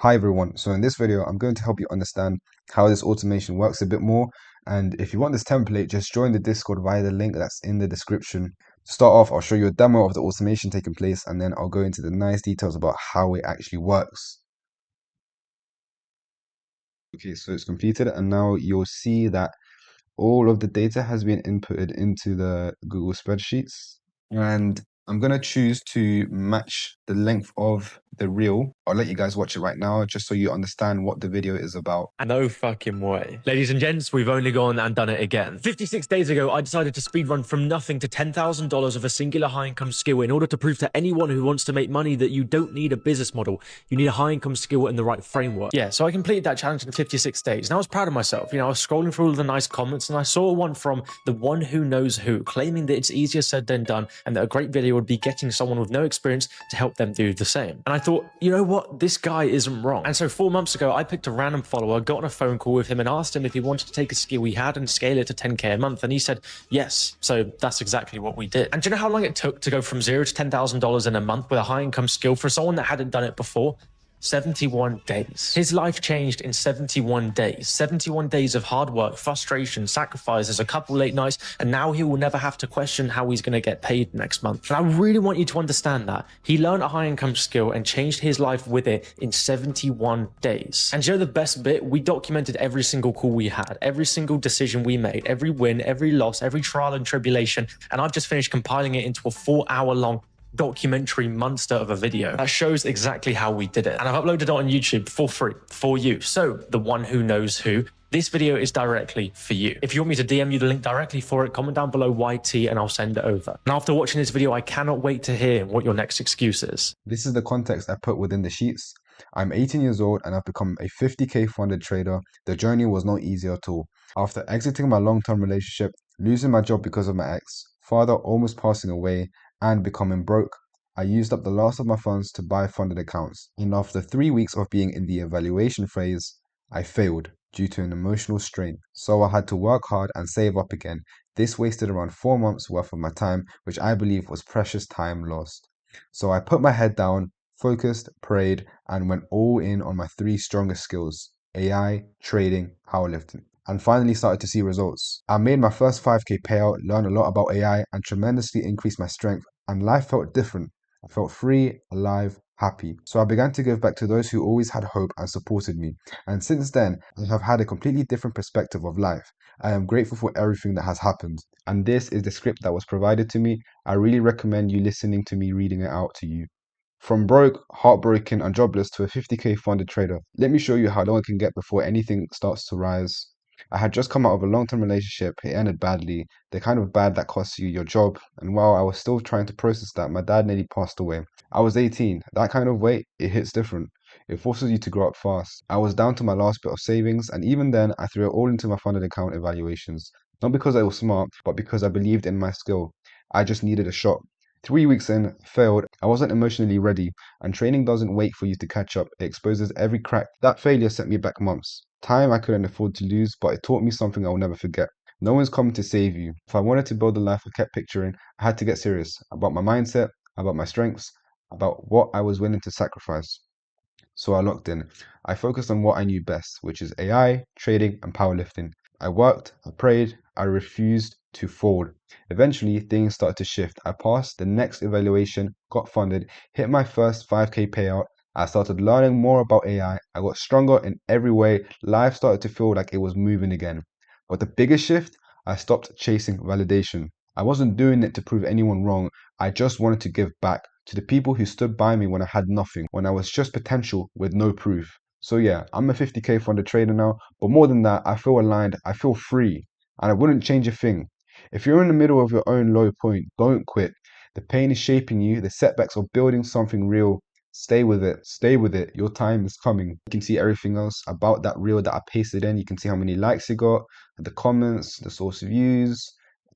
Hi everyone, so in this video I'm going to help you understand how this automation works a bit more, and if you want this template just join the Discord via the link that's in the description. To start off, I'll show you a demo of the automation taking place and then I'll go into the nice details about how it actually works. Okay, so it's completed and now you'll see that all of the data has been inputted into the Google spreadsheets, and I'm going to choose to match the length of the reel. I'll let you guys watch it right now just so you understand what the video is about. No fucking way. Ladies and gents, we've only gone and done it again. 56 days ago, I decided to speedrun from nothing to $10,000 of a singular high-income skill in order to prove to anyone who wants to make money that you don't need a business model. You need a high-income skill and the right framework. Yeah, so I completed that challenge in 56 days, and I was proud of myself. I was scrolling through all the nice comments, and I saw one from the one who knows who, claiming that it's easier said than done, and that a great video would be getting someone with no experience to help them do the same. And I thought, you know what? This guy isn't wrong. And so 4 months ago, I picked a random follower, got on a phone call with him and asked him if he wanted to take a skill he had and scale it to 10K a month. And he said, yes. So that's exactly what we did. And do you know how long it took to go from $0 to $10,000 in a month with a high income skill for someone that hadn't done it before? 71 days. His life changed in 71 days. 71 days of hard work, frustration, sacrifices, a couple late nights, and now he will never have to question how he's going to get paid next month. And I really want you to understand that. He learned a high income skill and changed his life with it in 71 days. And you know the best bit? We documented every single call we had, every single decision we made, every win, every loss, every trial and tribulation, and I've just finished compiling it into a 4-hour long documentary monster of a video that shows exactly how we did it, and I've uploaded it on YouTube for free for you. So the one who knows who, this video is directly for you. If you want me to DM you the link directly for it, comment down below YT and I'll send it over. And after watching this video, I cannot wait to hear what your next excuse is. This is the context I put within the sheets. I'm 18 years old and I've become a 50k funded trader. The journey was not easy at all. After exiting my long-term relationship, losing my job because of my ex, father almost passing away, and becoming broke, I used up the last of my funds to buy funded accounts. And after 3 weeks of being in the evaluation phase, I failed due to an emotional strain. So I had to work hard and save up again. This wasted around 4 months worth of my time, which I believe was precious time lost. So I put my head down, focused, prayed, and went all in on my 3 strongest skills: AI, trading, powerlifting, and finally started to see results. I made my first 5k payout, learned a lot about AI, and tremendously increased my strength, and life felt different. I felt free, alive, happy. So I began to give back to those who always had hope and supported me. And since then, I have had a completely different perspective of life. I am grateful for everything that has happened. And this is the script that was provided to me. I really recommend you listening to me reading it out to you. From broke, heartbroken, and jobless to a 50k funded trader. Let me show you how low I can get before anything starts to rise. I had just come out of a long-term relationship. It ended badly, the kind of bad that costs you your job. And while I was still trying to process that, my dad nearly passed away. I was 18. That kind of weight, it hits different. It forces you to grow up fast. I was down to my last bit of savings, and even then, I threw it all into my funded account evaluations. Not because I was smart, but because I believed in my skill. I just needed a shot. 3 weeks in, failed. I wasn't emotionally ready, and training doesn't wait for you to catch up. It exposes every crack. That failure set me back months. Time I couldn't afford to lose, but it taught me something I'll never forget. No one's coming to save you. If I wanted to build the life I kept picturing, I had to get serious about my mindset, about my strengths, about what I was willing to sacrifice. So I locked in. I focused on what I knew best, which is AI, trading, and powerlifting. I worked, I prayed, I refused to fold. Eventually, things started to shift. I passed the next evaluation, got funded, hit my first 5k payout. I started learning more about AI. I got stronger in every way. Life started to feel like it was moving again. But the biggest shift, I stopped chasing validation. I wasn't doing it to prove anyone wrong. I just wanted to give back to the people who stood by me when I had nothing, when I was just potential with no proof. So yeah, I'm a 50k funded trader now, but more than that, I feel aligned, I feel free, and I wouldn't change a thing. If you're in the middle of your own low point, don't quit. The pain is shaping you, the setbacks are building something real. Stay with it, stay with it. Your time is coming. You can see everything else about that reel that I pasted in. You can see how many likes it got, the comments, the source views.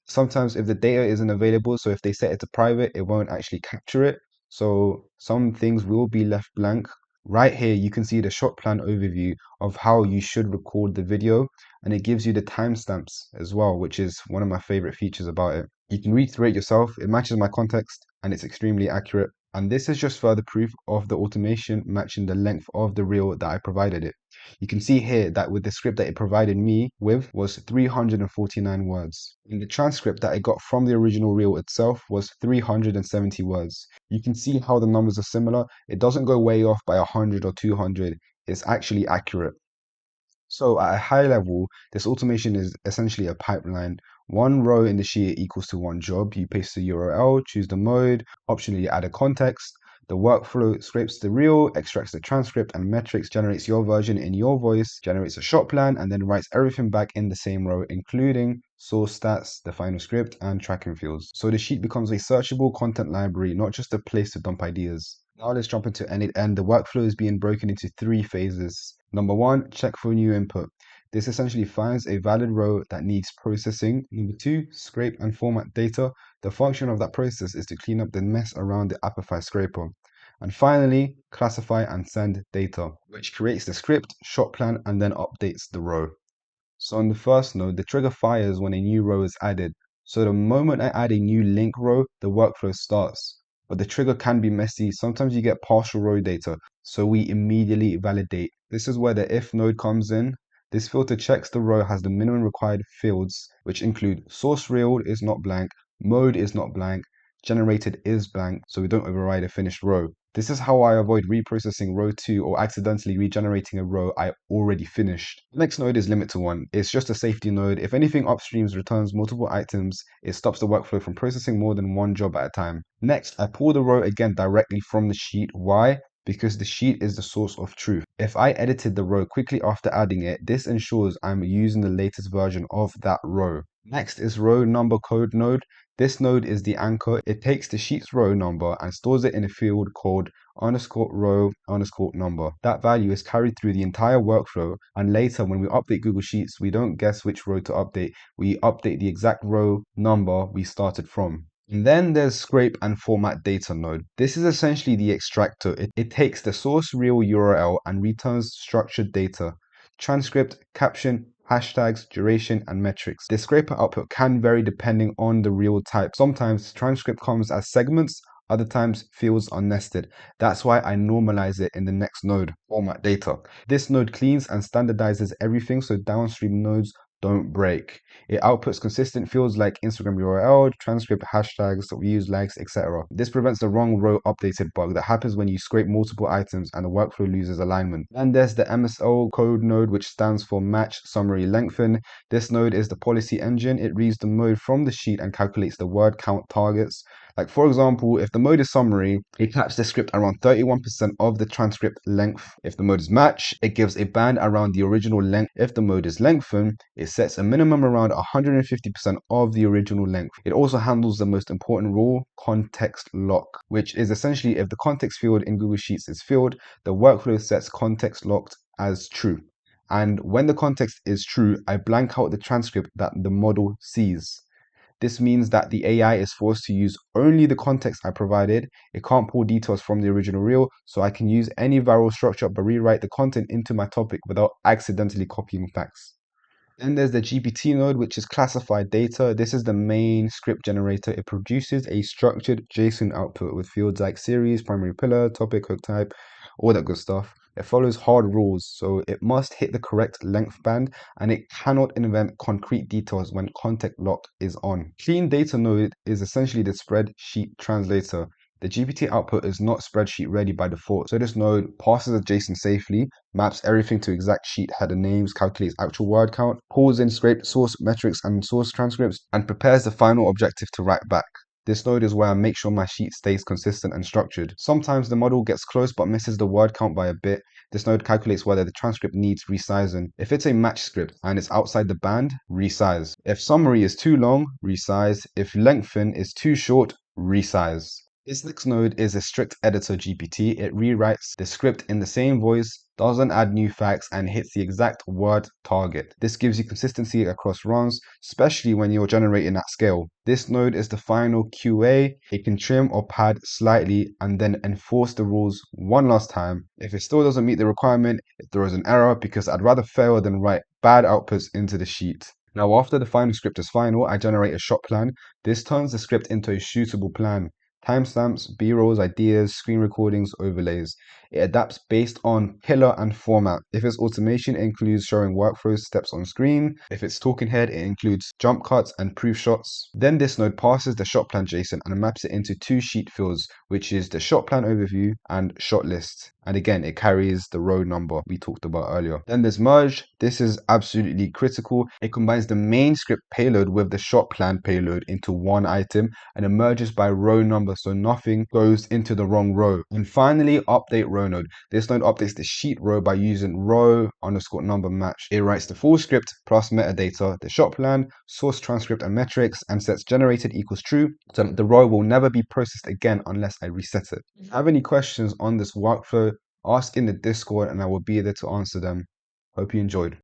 Sometimes if the data isn't available, so if they set it to private, it won't actually capture it. So some things will be left blank. Right here, you can see the shot plan overview of how you should record the video, and it gives you the timestamps as well, which is one of my favorite features about it. You can read through it yourself. It matches my context and it's extremely accurate. And this is just further proof of the automation matching the length of the reel that I provided it. You can see here that with the script that it provided me with was 349 words. And the transcript that I got from the original reel itself was 370 words. You can see how the numbers are similar. It doesn't go way off by 100 or 200. It's actually accurate. So at a high level, this automation is essentially a pipeline. One row in the sheet equals to one job. You paste the URL, choose the mode, optionally add a context. The workflow scrapes the reel, extracts the transcript and metrics, generates your version in your voice, generates a shot plan, and then writes everything back in the same row, including source stats, the final script, and tracking fields. So the sheet becomes a searchable content library, not just a place to dump ideas. Now let's jump into n8n. The workflow is being broken into three phases. Number one, check for new input. This essentially finds a valid row that needs processing. Number two, scrape and format data. The function of that process is to clean up the mess around the Apify scraper. And finally, classify and send data, which creates the script, shot plan, and then updates the row. So on the first node, the trigger fires when a new row is added. So the moment I add a new link row, the workflow starts. But the trigger can be messy. Sometimes you get partial row data, so we immediately validate. This is where the if node comes in. This filter checks the row has the minimum required fields, which include source reel is not blank, mode is not blank, generated is blank, so we don't override a finished row. This is how I avoid reprocessing row 2 or accidentally regenerating a row I already finished. The next node is limit to 1. It's just a safety node. If anything upstreams returns multiple items, it stops the workflow from processing more than one job at a time. Next, I pull the row again directly from the sheet. Why? Because the sheet is the source of truth. If I edited the row quickly after adding it, this ensures I'm using the latest version of that row. Next is row number code node. This node is the anchor. It takes the sheet's row number and stores it in a field called _row_number. That value is carried through the entire workflow, and later when we update Google Sheets, we don't guess which row to update. We update the exact row number we started from. And then there's scrape and format data node. This is essentially the extractor. It takes the source reel URL and returns structured data, transcript, caption, hashtags, duration, and metrics. The scraper output can vary depending on the reel type. Sometimes transcript comes as segments, other times fields are nested. That's why I normalize it in the next node, format data. This node cleans and standardizes everything so downstream nodes don't break. It outputs consistent fields like Instagram URL, transcript, hashtags, views, likes, etc. This prevents the wrong row updated bug that happens when you scrape multiple items and the workflow loses alignment. Then there's the MSO code node, which stands for match, summary, lengthen. This node is the policy engine. It reads the mode from the sheet and calculates the word count targets. Like for example, if the mode is summary, it caps the script around 31% of the transcript length. If the mode is match, it gives a band around the original length. If the mode is lengthen, it sets a minimum around 150% of the original length. It also handles the most important rule, context lock, which is essentially if the context field in Google Sheets is filled, the workflow sets context locked as true. And when the context is true, I blank out the transcript that the model sees. This means that the AI is forced to use only the context I provided. It can't pull details from the original reel, so I can use any viral structure but rewrite the content into my topic without accidentally copying facts. Then there's the GPT node, which is classified data. This is the main script generator. It produces a structured JSON output with fields like series, primary pillar, topic, hook type, all that good stuff. It follows hard rules, so it must hit the correct length band and it cannot invent concrete details when context lock is on. Clean data node is essentially the spreadsheet translator. The GPT output is not spreadsheet ready by default, so this node passes a JSON safely, maps everything to exact sheet header names, calculates actual word count, pulls in scraped source metrics and source transcripts, and prepares the final objective to write back. This node is where I make sure my sheet stays consistent and structured. Sometimes the model gets close but misses the word count by a bit. This node calculates whether the transcript needs resizing. If it's a match script and it's outside the band, resize. If summary is too long, resize. If lengthen is too short, resize. This next node is a strict editor GPT. It rewrites the script in the same voice, doesn't add new facts, and hits the exact word target. This gives you consistency across runs, especially when you're generating at scale. This node is the final QA. It can trim or pad slightly and then enforce the rules one last time. If it still doesn't meet the requirement, it throws an error because I'd rather fail than write bad outputs into the sheet. Now, after the final script is final, I generate a shot plan. This turns the script into a shootable plan. timestamps, B-rolls, ideas, screen recordings, overlays. It adapts based on pillar and format. If it's automation, it includes showing workflow steps on screen. If it's talking head, it includes jump cuts and proof shots. Then this node passes the shot plan JSON and maps it into two sheet fields, which is the shot plan overview and shot list. And again, it carries the row number we talked about earlier. Then there's merge. This is absolutely critical. It combines the main script payload with the shot plan payload into one item, and it merges by row number so nothing goes into the wrong row. And finally, update row node. This node updates the sheet row by using row_number match. It writes the full script plus metadata, the shot plan, source transcript and metrics, and sets generated equals true, so that the row will never be processed again unless I reset it. If you have any questions on this workflow, ask in the Discord and I will be there to answer them. Hope you enjoyed.